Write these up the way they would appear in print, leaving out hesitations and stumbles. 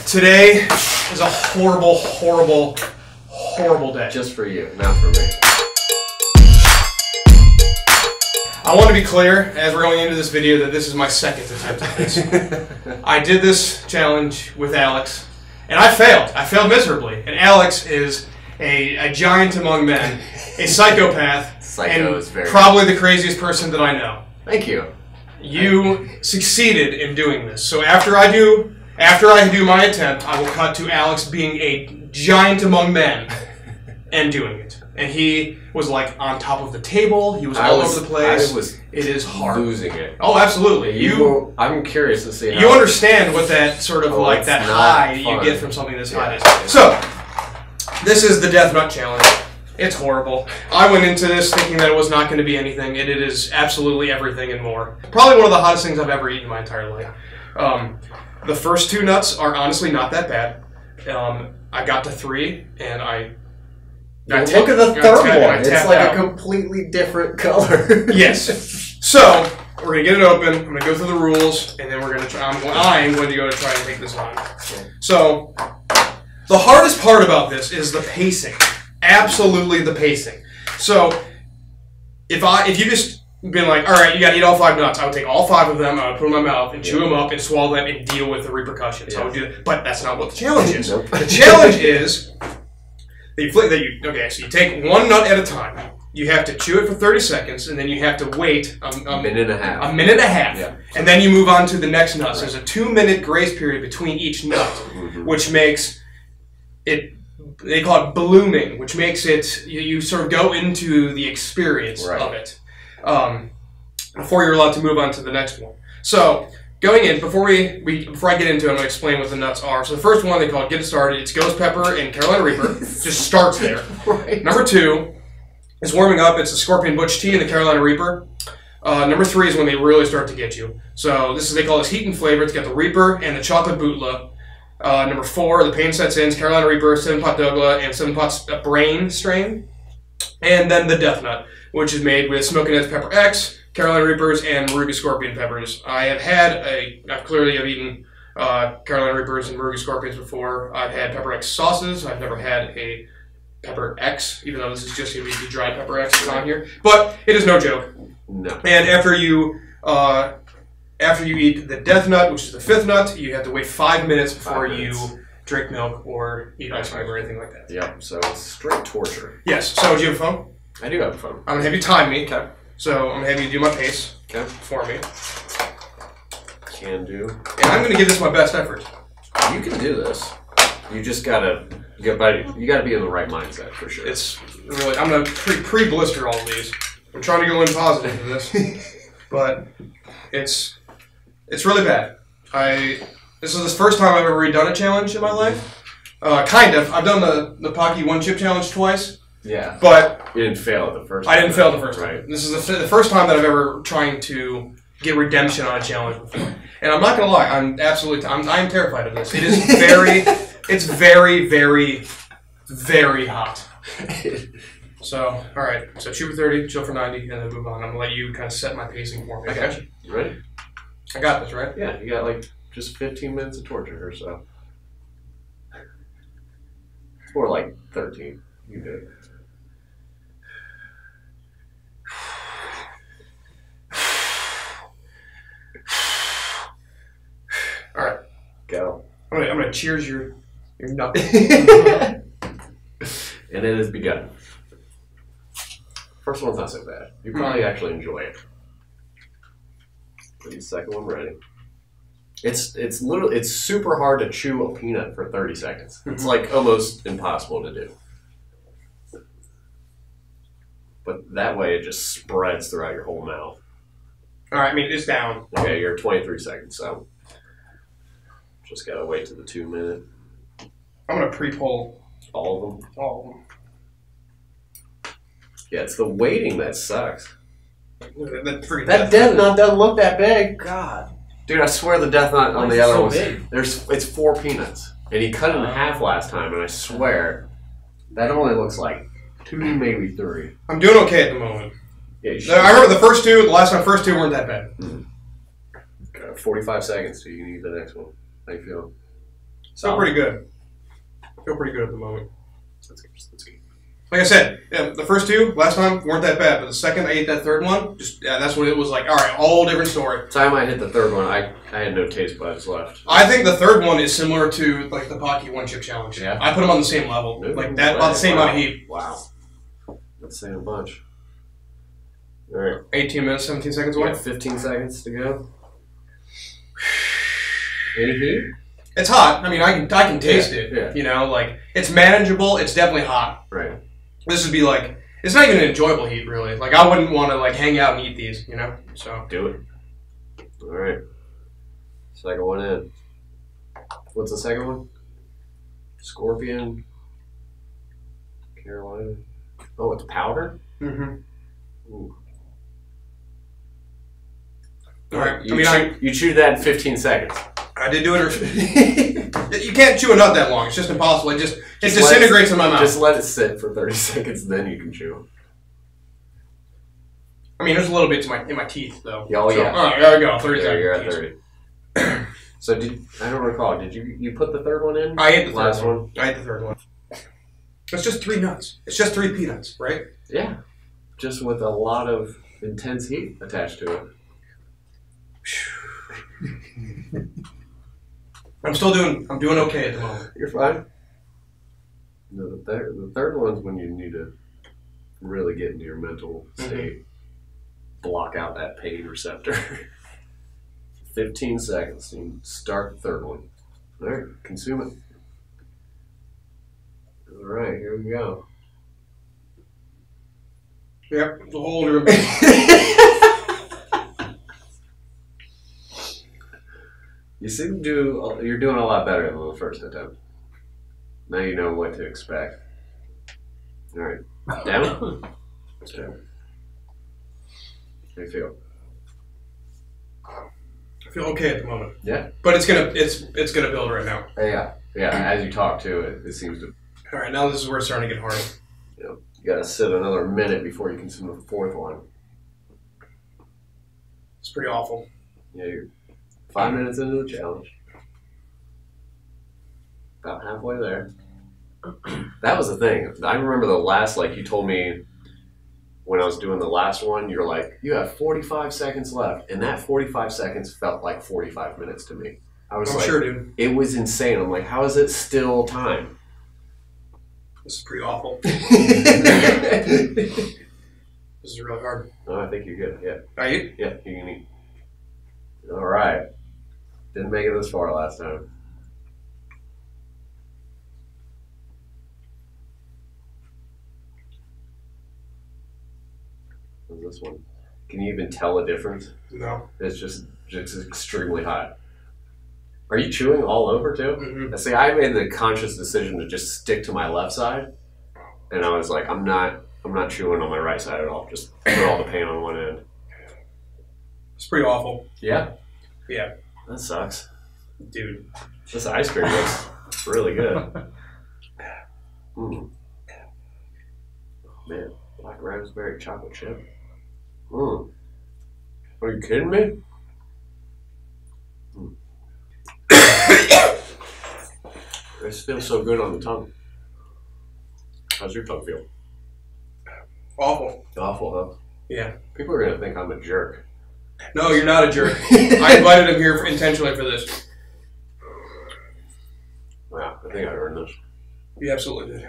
Today is a horrible, horrible, horrible day. Just for you, not for me. I want to be clear, as we're going into this video, that this is my second attempt at this. I did this challenge with Alex, and I failed. I failed miserably. And Alex is a giant among men, a psychopath, and probably the craziest person that I know. Thank you. You succeeded in doing this. So after I do my attempt, I will cut to Alex being a giant among men and doing it. And he was like on top of the table. He was all over the place. It is hard. Losing it. Oh, absolutely. I'm curious to see how you understand what that sort of like that high you get from something this high is. So this is the Death Nut Challenge. It's horrible. I went into this thinking that it was not going to be anything. It is absolutely everything and more. Probably one of the hottest things I've ever eaten in my entire life. The first two nuts are honestly not that bad. I got to 3, and look at the third one. It's like a completely different color. Yes. So we're gonna get it open. I'm gonna go through the rules, and then we're gonna try. I'm going to go to try and take this on. So the hardest part about this is the pacing. Absolutely the pacing. So if you just been like, all right, you got to eat all 5 nuts, I would take all 5 of them, I would put them in my mouth and chew them up and swallow them and deal with the repercussions. I would do that. But that's not what the challenge is. Nope. The challenge is so you take 1 nut at a time. You have to chew it for 30 seconds, and then you have to wait a minute and a half. A minute and a half. Yeah. And then you move on to the next nut. So there's a 2-minute grace period between each nut, which makes it, they call it blooming, which makes it, you sort of go into the experience of it before you're allowed to move on to the next one. So going in, before I get into it, I'm going to explain what the nuts are. So the first one, they call it Get It Started. It's ghost pepper and Carolina Reaper. Just starts there. Number 2 is warming up. It's the Scorpion Butch Tea and the Carolina Reaper. Number 3 is when they really start to get you. So they call this Heat and Flavor. It's got the Reaper and the Chocolate Bootla. Number 4, the pain sets in, Carolina Reaper, 7-pot Dougla, and 7-pot Brain strain. And then the Death Nut, which is made with Smoking Edge Pepper X, Carolina Reapers, and Ruby Scorpion Peppers. I've eaten Carolina Reapers and Ruby Scorpions before. I've had Pepper X sauces. I've never had a Pepper X, even though this is just going to be the dried Pepper X that's on here. But it is no joke. No. And after you eat the Death Nut, which is the 5th nut, you have to wait 5 minutes before you drink milk or eat ice cream or anything like that. Yep, so it's straight torture. Yes, so do you have a phone? I do have a phone. I'm going to have you time me. Okay. So I'm going to have you do my pace for me. Can do. And I'm going to give this my best effort. You can do this. You just got to be in the right mindset for sure. It's really, I'm going to pre-blister all of these. I'm trying to go in positive for this. But it's really bad. This is the first time I've ever redone a challenge in my life. Kind of. I've done the Pocky 1 chip challenge twice. Yeah. But you didn't fail the first time. I didn't fail the first time. This is the first time that I've ever trying to get redemption on a challenge before. And I'm not going to lie, I'm terrified of this. It is it's very, very, very hot. So, all right. So chew for 30, chill for 90, and then move on. I'm going to let you kind of set my pacing for me. I got you. You ready? I got this, right? Yeah, you got like just 15 minutes of torture or so. It's more like 13. You did it. All right. Go. I'm gonna cheers your nut. And it has begun. First one's not so bad. You probably actually enjoy it. Get the second one ready. It's super hard to chew a peanut for 30 seconds. It's like almost impossible to do. But that way it just spreads throughout your whole mouth. All right, I mean, it's down. Okay, you're 23 seconds, so just gotta wait to the 2 minute. I'm gonna pre-pull all of them. All of them. Yeah, it's the waiting that sucks. That Death Nut doesn't look that big. God. Dude, I swear the Death Nut on the other one, it's 4 peanuts. And he cut it in half last time, and I swear that only looks like 2, maybe 3. I'm doing okay at the moment. Yeah, I remember the first 2, the last time, first 2 weren't that bad. 45 seconds till you can eat the next one. How you feeling? Feel pretty good. Feel pretty good at the moment. That's good. Like I said, the first two last time weren't that bad, but the second I ate that third one, that's when it was like, all right, whole different story. Time I hit the third one, I had no taste buds left. I think the third one is similar to like the Pocky One Chip Challenge. Yeah. I put them on the same level, like that, about the same amount of heat. Wow, that's saying a bunch. All right, 18 minutes, 17 seconds away. 15 seconds to go. Any heat? It's hot. I mean, I can taste it. Yeah. You know, like it's manageable. It's definitely hot. Right. This would be like, it's not even an enjoyable heat, really. Like, I wouldn't want to, like, hang out and eat these, you know? So. Do it. All right. Second one in. What's the second one? Scorpion. Carolina. Oh, it's powder? Mm-hmm. Ooh. All right. You chewed that in 15 seconds. I did do it. You can't chew a nut that long. It's just impossible. It disintegrates in my mouth. Just let it sit for 30 seconds, then you can chew. I mean, there's a little bit in my teeth, though. Oh, yeah. Oh, there we go. 30 seconds. You're at 30. So, I don't recall. Did you put the third one in? I ate the last one. I ate the third one. It's just 3 nuts. It's just 3 peanuts, right? Yeah. Just with a lot of intense heat attached to it. I'm doing okay at the moment. You're fine. No, the third one's when you need to really get into your mental state. Block out that pain receptor. 15 seconds and start the third one. All right, consume it. All right, here we go. Yep, it's a whole other. You seem to you're doing a lot better than the first attempt. Now you know what to expect. All right, down. Down. How do you feel? I feel okay at the moment. Yeah, but it's gonna build right now. Yeah. As you talk to it, it seems to. All right, now this is where it's starting to get hard. You gotta sit another minute before you consume the fourth one. It's pretty awful. Yeah, you're 5 minutes into the challenge. About halfway there. That was the thing. I remember the last, you told me when I was doing the last one, you're like, you have 45 seconds left. And that 45 seconds felt like 45 minutes to me. I'm sure, dude. It was insane. I'm like, how is it still time? This is pretty awful. This is really hard. No, I think you're good. Yeah. I eat? Yeah, you can eat. All right. Didn't make it this far last time. What's this one? Can you even tell a difference? No. It's just extremely hot. Are you chewing all over too? Mm-hmm. See, I made the conscious decision to just stick to my left side, and I was like, I'm not chewing on my right side at all. Just put all the pain on one end. It's pretty awful. Yeah. Yeah. That sucks, dude. This ice cream looks really good. Mm. Man, black raspberry chocolate chip. Mm. Are you kidding me? Mm. This feels so good on the tongue. How's your tongue feel? Awful. Awful, huh? Yeah. People are gonna think I'm a jerk. No, you're not a jerk. I invited him here intentionally for this. Wow, I think I earned this. You absolutely did.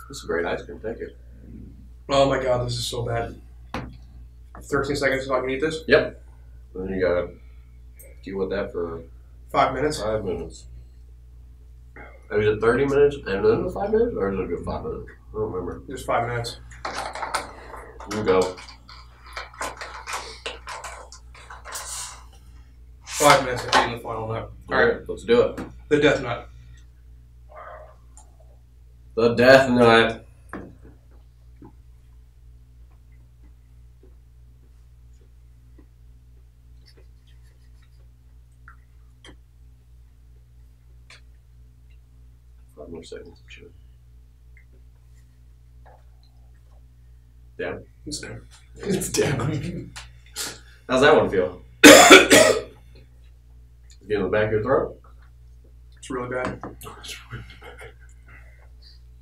This is great ice cream, thank you. Oh my god, this is so bad. 13 seconds until I can eat this? Yep. And then you gotta deal with that for 5 minutes? 5 minutes. Is it 30 minutes and then 5 minutes? Or is it a good 5 minutes? I don't remember. Just 5 minutes. You go. 5 minutes of eating the final nut. Alright, let's do it. The death nut. The death nut. More seconds. Sure. Down. It's down. It's down. How's that one feel? Get in the back of your throat? It's really bad.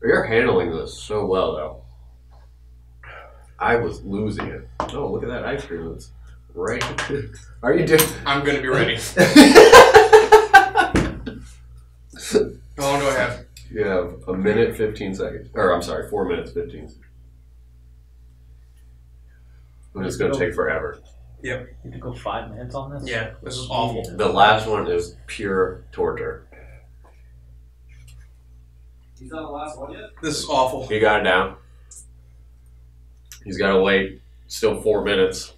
You're handling this so well, though. I was losing it. Oh, look at that ice cream. That's right. Are you doing? I'm going to be ready. How long do I have? You have a minute, 15 seconds. Or, I'm sorry, 4 minutes, 15 seconds. And it's going to take forever. Yep. You could go 5 minutes on this? Yeah, this is awful. The last one is pure torture. He's not the last one yet? This is awful. He got it down. He's got to wait still 4 minutes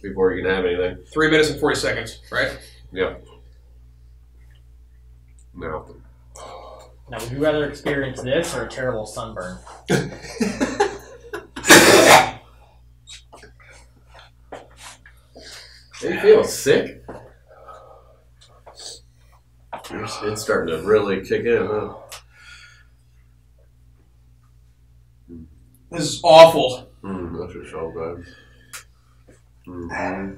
before you can have anything. 3 minutes and 40 seconds, right? Yep. No. Now, would you rather experience this or a terrible sunburn? You feel sick? It's starting to really kick in, huh? This is awful. That's just so bad. Mm-hmm.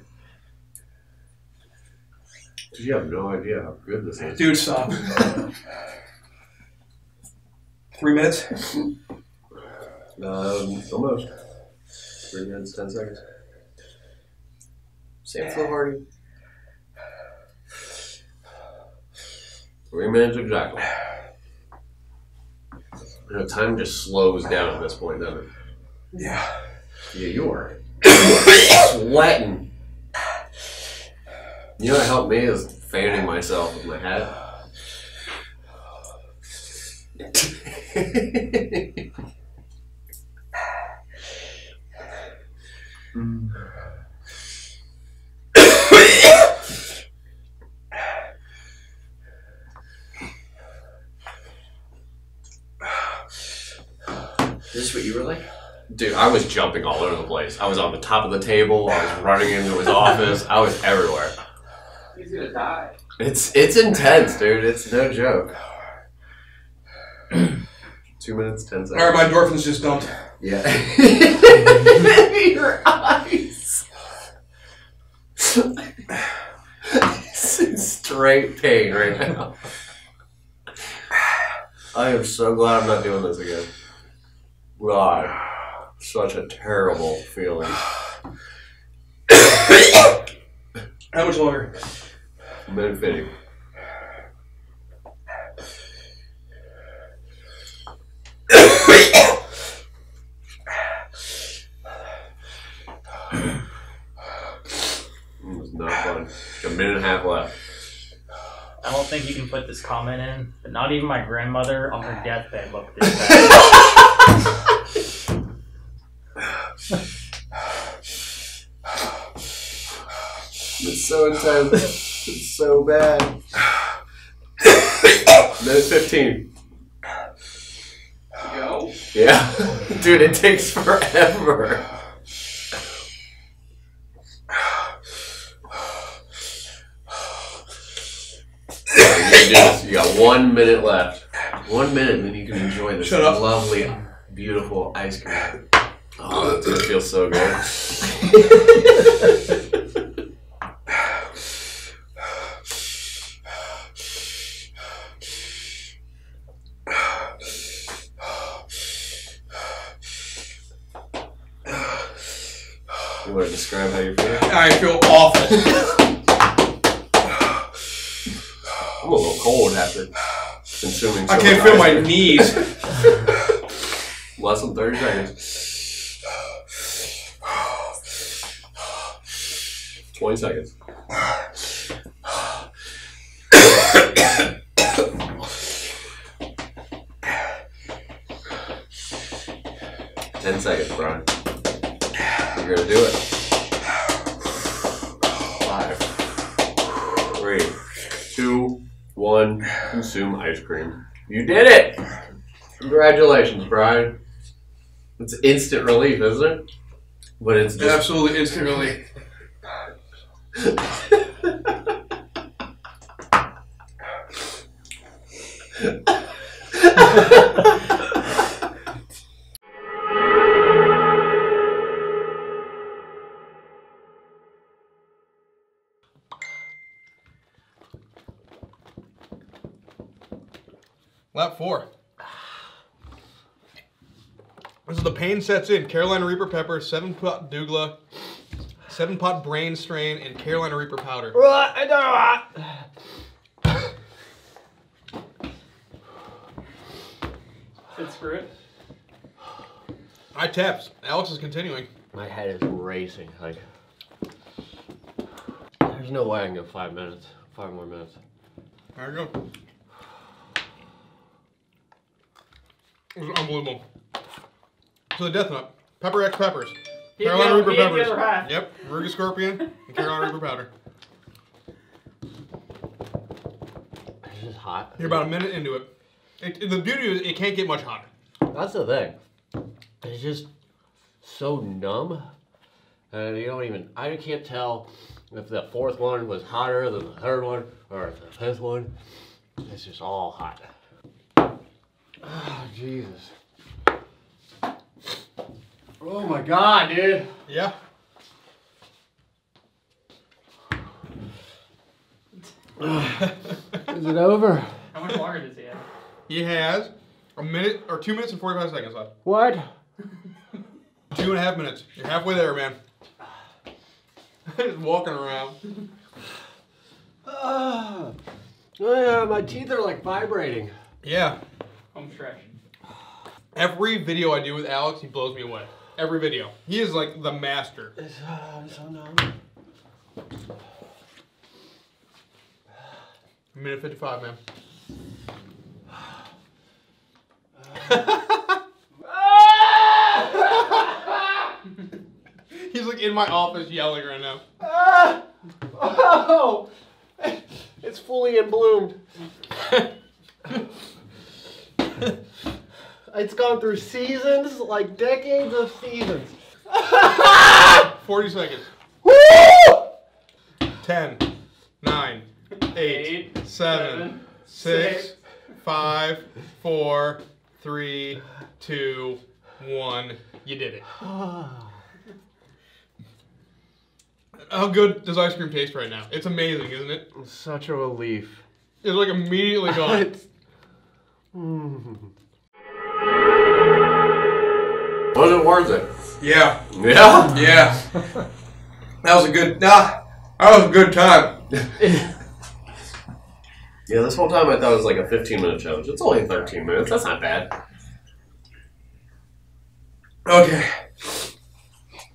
You have no idea how good this is. Dude, stop. 3 minutes? Almost. 3 minutes, 10 seconds. Same flow, Hardy. 3 minutes exactly. You know, time just slows down at this point, doesn't it? Yeah. Yeah, you are sweating. You know what helped me is fanning myself with my hat. Is this what you were like? Dude, I was jumping all over the place. I was on the top of the table. I was running into his office. I was everywhere. He's gonna die. It's intense, dude. It's no joke. 2 minutes, 10 seconds. All right, my endorphins just dumped. Yeah. Your eyes. It's in straight pain right now. I am so glad I'm not doing this again. God, such a terrible feeling. How much longer? Minute 50. It was not fun. A minute and a half left. I don't think you can put this comment in, but not even my grandmother on her deathbed looked this bad. It's so intense. It's so bad. Minute 15. Go? Yeah. Dude, it takes forever. You got 1 minute left. 1 minute, and then you can enjoy this lovely, beautiful ice cream. Oh, it's gonna feel so good. You want to describe how you feel? I feel awful. I'm a little cold after consuming so I can't feel my knees. Less than 30 seconds. 20 seconds. 10 seconds, Brian. You're gonna do it. 5, 3, 2, 1. Consume ice cream. You did it! Congratulations, Brian. It's instant relief, isn't it? But it's just Absolutely instant relief. Lap 4. This is the pain sets in. Carolina Reaper pepper, 7-pot douglas, 7-pot brain strain, and Carolina Reaper powder. Good screw it. I taps. Alex is continuing. My head is racing. Like, there's no way I can go 5 minutes. 5 more minutes. There you go. It was unbelievable. So the death nut, pepper X peppers, Carolina Reaper peppers. Yep, Ruga Scorpion and Carolina Reaper powder. This is hot. You're about a minute into it. The beauty is it can't get much hotter. That's the thing. It's just so numb. And you don't even, I can't tell if the fourth one was hotter than the third one or the fifth one. It's just all hot. Oh, Jesus. Oh my God, dude. Yeah. Is it over? How much longer does he have? He has a minute or 2 minutes and 45 seconds left. What? 2.5 minutes. You're halfway there, man. Just walking around. Yeah, my teeth are like vibrating. Yeah. Home stretch. Every video I do with Alex, he blows me away. Every video. He is like the master. It's so numb. Minute 55, man. He's like in my office yelling right now. Oh! It's fully bloomed. It's gone through seasons, like decades of seasons. 40 seconds. Woo! 10, 9, 8, 7, 6, 5, 4, 3, 2, 1. You did it. How good does ice cream taste right now? It's amazing, isn't it? It's such a relief. It's like immediately gone. Was it worth it? Yeah. Yeah? Yeah. That was a good, that was a good time. Yeah, this whole time I thought it was like a 15-minute challenge. It's only 13 minutes. That's not bad. Okay.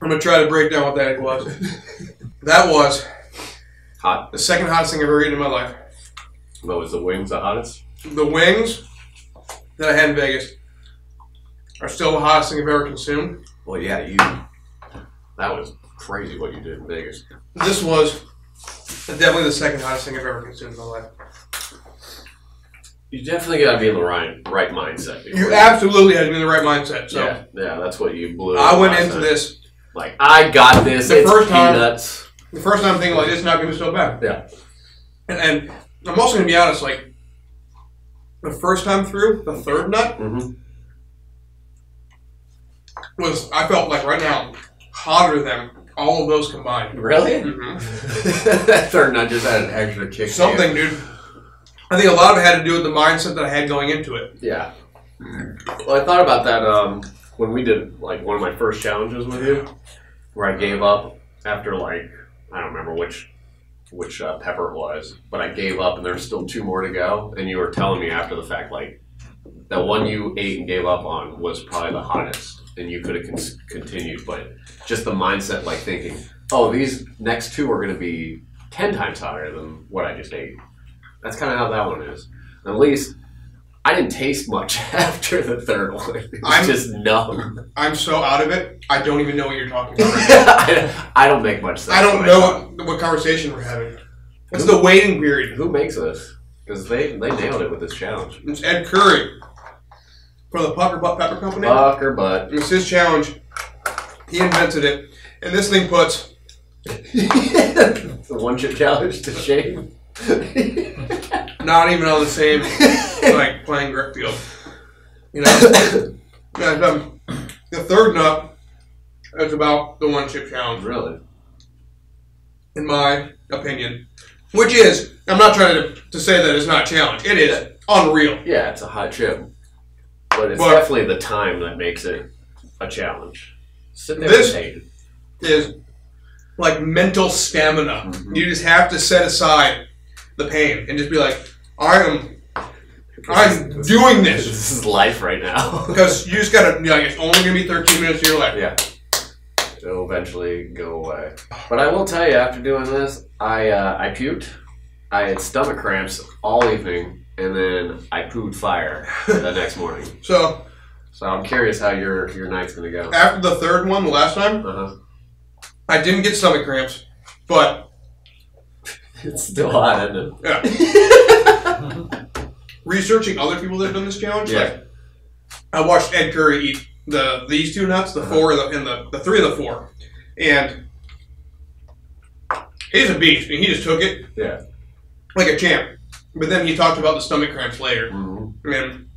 I'm going to try to break down what that was. That was hot. The second hottest thing I've ever eaten in my life. What was the wings the hottest? The wings that I had in Vegas are still the hottest thing I've ever consumed. Well, yeah, that was crazy what you did in Vegas. This was definitely the second hottest thing I've ever consumed in my life. You definitely got to be in the right mindset. You absolutely had to be in the right mindset. So yeah, that's what you blew. I went into this like, I got this. The first time, peanuts. The first time I'm thinking like, it's not going to be so bad. Yeah. And I'm also going to be honest, like, the first time through, the third nut was, I felt like right now, hotter than all of those combined. Really? That third nut just had an extra kick. Something, dude. I think a lot of it had to do with the mindset that I had going into it. Yeah. Well, I thought about that when we did like one of my first challenges with you, where I gave up after like, I don't remember which pepper it was, but I gave up and there's still 2 more to go. And you were telling me after the fact, like, that one you ate and gave up on was probably the hottest, and you could have continued, but just the mindset, like thinking, oh, these next 2 are going to be 10 times hotter than what I just ate. That's kind of how that one is. At least I didn't taste much after the third one. It was just numb. I'm so out of it, I don't even know what you're talking about right now. I don't make much sense. I don't know what conversation we're having. It's the waiting period. Who makes this? Because they nailed it with this challenge. It's Ed Curry from the Pucker Butt Pepper Company. Pucker Butt. It's his challenge. He invented it. And this thing puts... the one-chip challenge to shame. Not even on the same, like, playing grip field. You know? And, the third nut is about the one-chip challenge. Really? In my opinion. Which is, I'm not trying to say that it's not a challenge. It is unreal. Yeah, it's a hot chip. But it's definitely the time that makes it a challenge. Sit there this and take it. Is like mental stamina. Mm-hmm. You just have to set aside the pain and just be like, I'm doing this. This is life right now. Because you just gotta, it's only gonna be 13 minutes of your life. Yeah. It'll eventually go away. But I will tell you, after doing this, I puked. I had stomach cramps all evening, and then I pooed fire the next morning. So I'm curious how your night's gonna go. After the third one, the last time, I didn't get stomach cramps, but it's still hot, isn't it? Yeah. Researching other people that have done this challenge, like I watched Ed Curry eat these 2 nuts, the 4 and the 3 and the 4, and he's a beast. And he just took it, like a champ. But then he talked about the stomach cramps later. Mm-hmm. And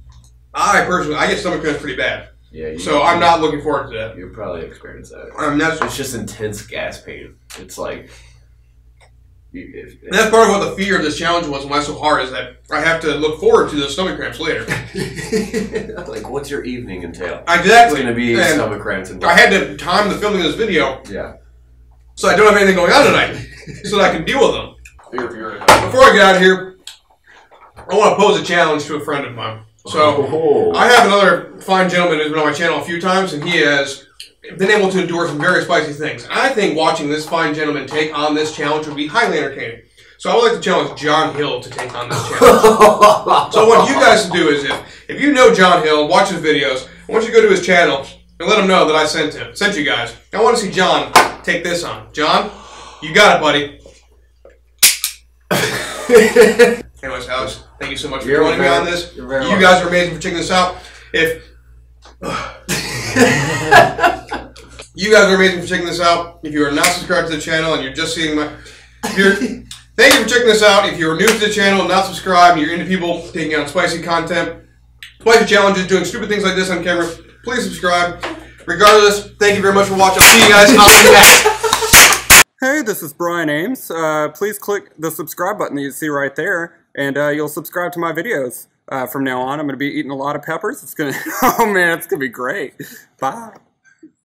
I personally, get stomach cramps pretty bad. Yeah. So I'm not looking forward to that. You'll probably experience that. It's just intense gas pain. It's like. And that's part of what the fear of this challenge was and why it's so hard is that I have to look forward to those stomach cramps later. Like, what's your evening entail? Exactly. It's going to be stomach cramps. And I had to time the filming of this video. Yeah. So I don't have anything going on tonight. So that I can deal with them. Before I get out of here, I want to pose a challenge to a friend of mine. So I have another fine gentleman who's been on my channel a few times, and he has been able to endure some very spicy things. And I think watching this fine gentleman take on this challenge would be highly entertaining. So I would like to challenge John Hill to take on this challenge. So what you guys can do is, if you know John Hill, watch his videos, I want you to go to his channel and let him know that I sent you guys. I want to see John take this on. John, you got it, buddy. Anyways, Alex, thank you so much for joining me on this. You guys are amazing for checking this out. You guys are amazing for checking this out. If you are not subscribed to the channel and you're just seeing my... Thank you for checking this out. If you are new to the channel and not subscribed and you're into people taking on spicy content, spicy challenges, doing stupid things like this on camera, please subscribe. Regardless, thank you very much for watching. I'll see you guys on the next. Hey, this is Brian Ames. Please click the subscribe button that you see right there, and you'll subscribe to my videos. From now on, I'm going to be eating a lot of peppers. It's going to... Oh, man, it's going to be great. Bye.